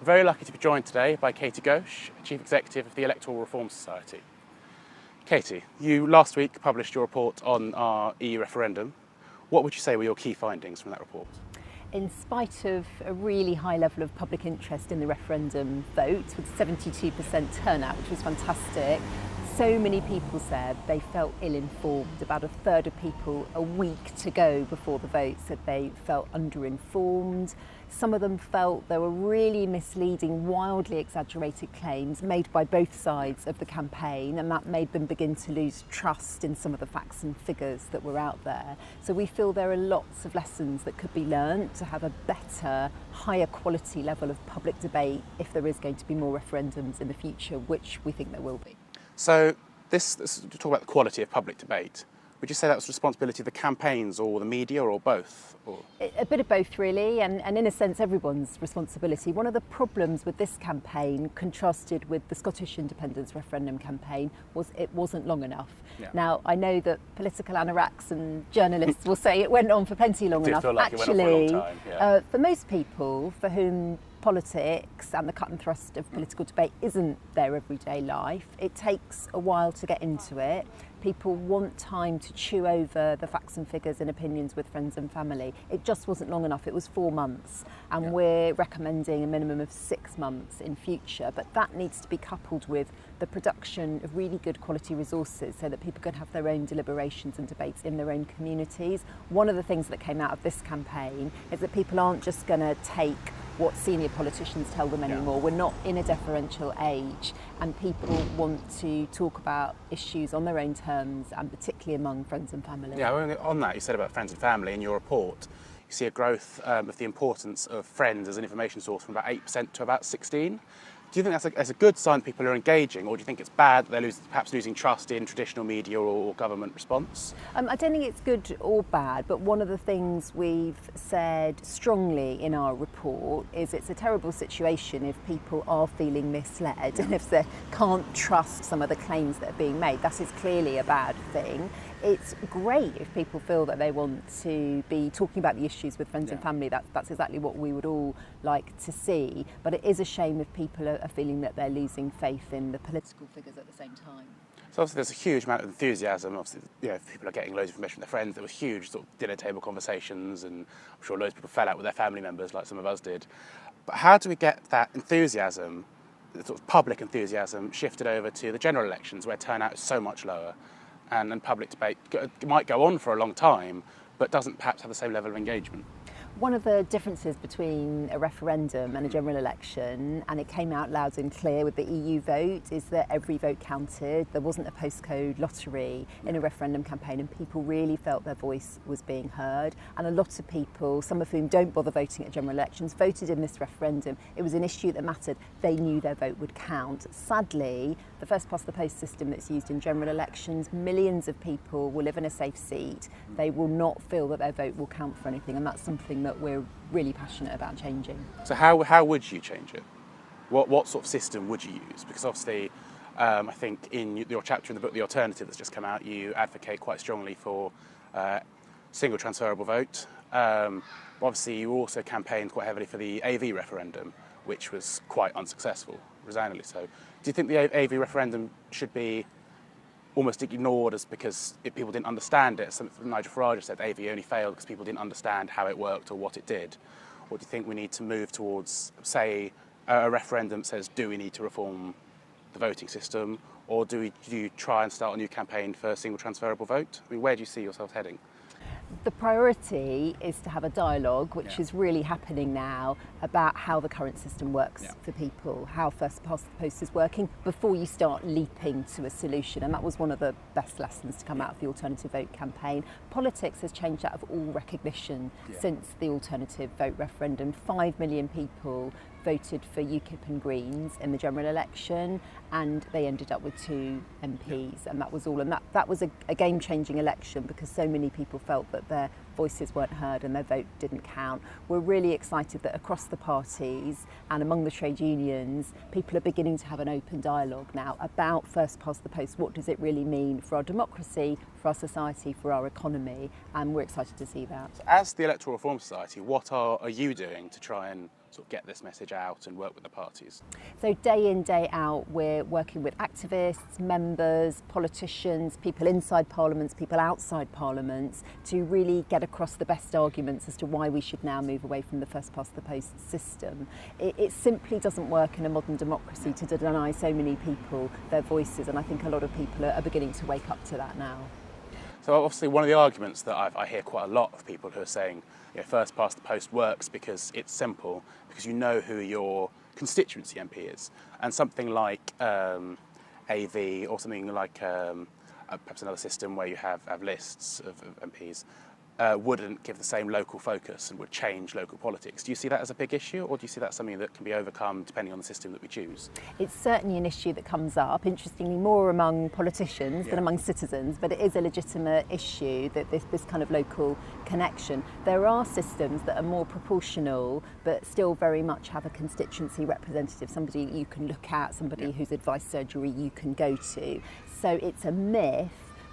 I'm very lucky to be joined today by Katie Ghose, Chief Executive of the Electoral Reform Society. Katie, you last week published your report on our EU referendum. What would you say were your key findings from that report? In spite of a really high level of public interest in the referendum vote, with 72% turnout, which was fantastic, so many people said they felt ill-informed. About a third of people a week to go before the vote said they felt under-informed. Some of them felt there were really misleading, wildly exaggerated claims made by both sides of the campaign, and that made them begin to lose trust in some of the facts and figures that were out there. So we feel there are lots of lessons that could be learned to have a better, higher quality level of public debate if there is going to be more referendums in the future, which we think there will be. So this to talk about the quality of public debate, would you say that was the responsibility of the campaigns or the media or both? A bit of both, really, and in a sense everyone's responsibility. One of the problems with this campaign, contrasted with the Scottish independence referendum campaign, was it wasn't long enough. Yeah. Now, I know that political anoraks and journalists will say it went on for plenty long enough. Feel like Actually, it went on for a long time. Yeah. For most people for whom politics and the cut and thrust of political debate isn't their everyday life, it takes a while to get into it. People want time to chew over the facts and figures and opinions with friends and family. It just wasn't long enough. It was 4 months, and we're recommending a minimum of 6 months in future. But that needs to be coupled with the production of really good quality resources so that people can have their own deliberations and debates in their own communities. One of the things that came out of this campaign is that people aren't just going to take what senior politicians tell them anymore. We're not in a deferential age, and people want to talk about issues on their own terms, and particularly among friends and family. Yeah, on that, you said about friends and family in your report, you see a growth of the importance of friends as an information source from about 8% to about 16%. Do you think that's a good sign people are engaging, or do you think it's bad that they're perhaps losing trust in traditional media or government response? I don't think it's good or bad, but one of the things we've said strongly in our report is it's a terrible situation if people are feeling misled and if they can't trust some of the claims that are being made. That is clearly a bad thing. It's great if people feel that they want to be talking about the issues with friends and family. That's exactly what we would all like to see. But it is a shame if people are feeling that they're losing faith in the political figures at the same time. So obviously there's a huge amount of enthusiasm. Obviously, people are getting loads of information from their friends. There were huge sort of dinner table conversations, and I'm sure loads of people fell out with their family members, like some of us did. But how do we get that enthusiasm, the sort of public enthusiasm, shifted over to the general elections, where turnout is so much lower? And public debate might go on for a long time, but doesn't perhaps have the same level of engagement. One of the differences between a referendum and a general election, and it came out loud and clear with the EU vote, is that every vote counted. There wasn't a postcode lottery in a referendum campaign, and people really felt their voice was being heard. And a lot of people, some of whom don't bother voting at general elections, voted in this referendum. It was an issue that mattered. They knew their vote would count. Sadly, the first past the post system that's used in general elections, millions of people will live in a safe seat. They will not feel that their vote will count for anything, and that's something that we're really passionate about changing. So how would you change it? What sort of system would you use? Because obviously, I think in your chapter in the book, The Alternative, that's just come out, you advocate quite strongly for single transferable vote. Obviously, you also campaigned quite heavily for the AV referendum, which was quite unsuccessful, resoundingly so. Do you think the AV referendum should be almost ignored because people didn't understand it? Something Nigel Farage said AV only failed because people didn't understand how it worked or what it did. Or do you think we need to move towards, say, a referendum that says, do we need to reform the voting system, or do you try and start a new campaign for a single transferable vote? I mean, where do you see yourself heading? The priority is to have a dialogue, which is really happening now, about how the current system works for people, how first past the post is working, before you start leaping to a solution. And that was one of the best lessons to come out of the Alternative Vote campaign. Politics has changed out of all recognition since the Alternative Vote referendum. 5 million people voted for UKIP and Greens in the general election, and they ended up with 2 MPs, and that was all. And that was a game-changing election because so many people felt that their voices weren't heard and their vote didn't count. We're really excited that across the parties and among the trade unions, people are beginning to have an open dialogue now about first past the post. What does it really mean for our democracy, for our society, for our economy? And we're excited to see that. So as the Electoral Reform Society, what are you doing to try and sort of get this message out and work with the parties? So day in, day out, we're working with activists, members, politicians, people inside parliaments, people outside parliaments, to really get across the best arguments as to why we should now move away from the first past the post system. It simply doesn't work in a modern democracy to deny so many people their voices, and I think a lot of people are beginning to wake up to that now. So obviously one of the arguments that I hear quite a lot of people who are saying, first past the post works because it's simple, because you know who your constituency MP is. And something like AV or something like perhaps another system where you have lists of MPs wouldn't give the same local focus and would change local politics. Do you see that as a big issue, or do you see that something that can be overcome depending on the system that we choose? It's certainly an issue that comes up, interestingly, more among politicians than among citizens, but it is a legitimate issue, that this kind of local connection. There are systems that are more proportional, but still very much have a constituency representative, somebody you can look at, somebody whose advice surgery you can go to. So it's a myth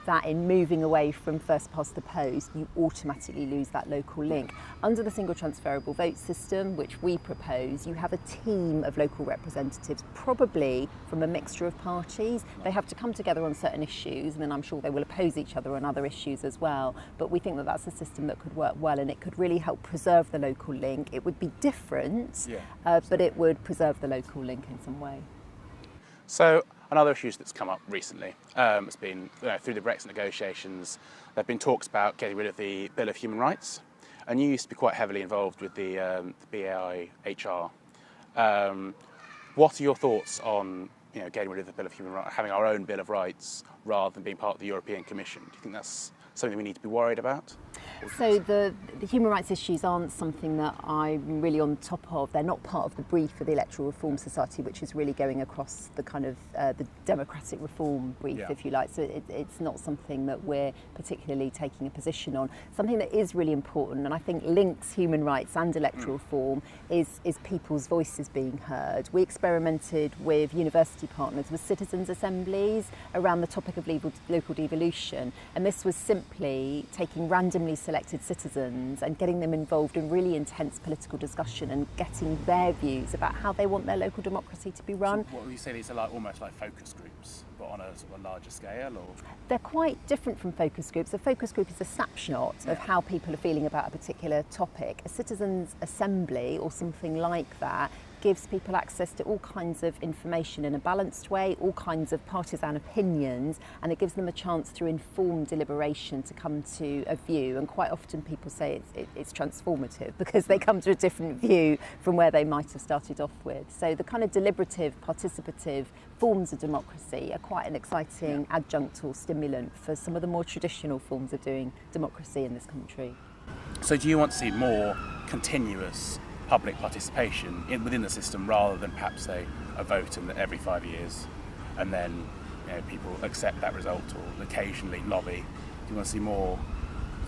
that in moving away from first past the post, you automatically lose that local link. Under the single transferable vote system, which we propose, you have a team of local representatives, probably from a mixture of parties. They have to come together on certain issues, and then I'm sure they will oppose each other on other issues as well. But we think that that's a system that could work well, and it could really help preserve the local link. It would be different, but it would preserve the local link in some way. So another issue that's come up recently has been through the Brexit negotiations, there have been talks about getting rid of the Bill of Human Rights, and you used to be quite heavily involved with the BAI-HR. What are your thoughts on getting rid of the Bill of Human Rights, having our own Bill of Rights rather than being part of the European Commission? Do you think that's something we need to be worried about? So the human rights issues aren't something that I'm really on top of. They're not part of the brief for the Electoral Reform Society, which is really going across the kind of the democratic reform brief, if you like. So it's not something that we're particularly taking a position on. Something that is really important, and I think links human rights and electoral reform, is people's voices being heard. We experimented with university partners, with citizens' assemblies, around the topic of local devolution, and this was simply taking randomly selected citizens and getting them involved in really intense political discussion and getting their views about how they want their local democracy to be run. So what would you say, these are almost like focus groups, but on a sort of larger scale? Or? They're quite different from focus groups. A focus group is a snapshot of how people are feeling about a particular topic. A citizens' assembly or something like that gives people access to all kinds of information in a balanced way, all kinds of partisan opinions, and it gives them a chance through informed deliberation to come to a view. And quite often people say it's transformative because they come to a different view from where they might have started off with. So the kind of deliberative, participative forms of democracy are quite an exciting adjunct or stimulant for some of the more traditional forms of doing democracy in this country. So do you want to see more continuous public participation within the system rather than perhaps say a vote every 5 years and then people accept that result or occasionally lobby? Do you want to see more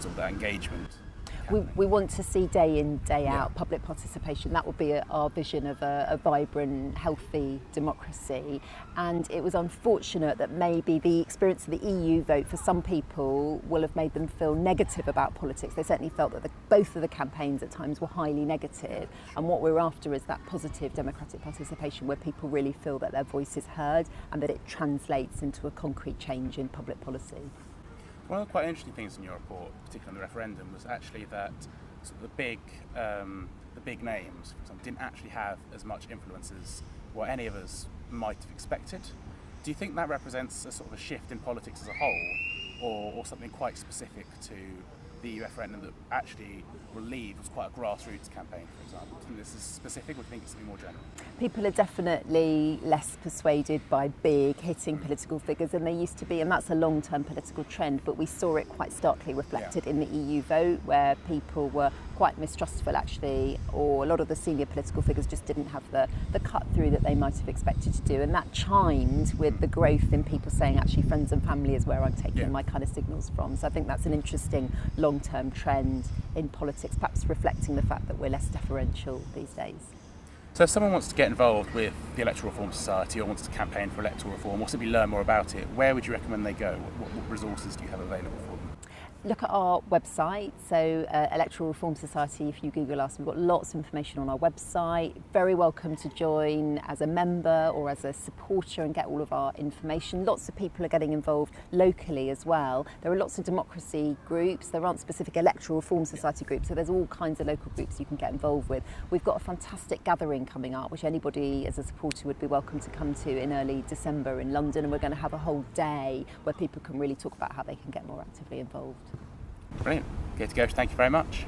sort of that engagement? We want to see day in, day out public participation. That would be our vision of a vibrant, healthy democracy. And it was unfortunate that maybe the experience of the EU vote for some people will have made them feel negative about politics. They certainly felt that both of the campaigns at times were highly negative. And what we're after is that positive democratic participation where people really feel that their voice is heard and that it translates into a concrete change in public policy. One of the quite interesting things in your report, particularly on the referendum, was actually that sort of the big names, for example, didn't actually have as much influence as what any of us might have expected. Do you think that represents a sort of a shift in politics as a whole, or something quite specific to the EU referendum that actually was quite a grassroots campaign, for example? Do you think this is specific, or do you think it's something more general? People are definitely less persuaded by big hitting political figures than they used to be, and that's a long-term political trend, but we saw it quite starkly reflected in the EU vote, where people were quite mistrustful actually, or a lot of the senior political figures just didn't have the cut through that they might have expected to do, and that chimed with the growth in people saying actually friends and family is where I'm taking my kind of signals from. So I think that's an interesting long-term trend in politics, perhaps reflecting the fact that we're less deferential these days. So if someone wants to get involved with the Electoral Reform Society or wants to campaign for electoral reform or simply learn more about it, where would you recommend they go? What resources do you have available for them? look at our website, so Electoral Reform Society, if you Google us, we've got lots of information on our website. Very welcome to join as a member or as a supporter and get all of our information. Lots of people are getting involved locally as well. There are lots of democracy groups, there aren't specific Electoral Reform Society groups, so there's all kinds of local groups you can get involved with. We've got a fantastic gathering coming up, which anybody as a supporter would be welcome to come to in early December in London, and we're going to have a whole day where people can really talk about how they can get more actively involved. Brilliant. Katie Ghose, thank you very much.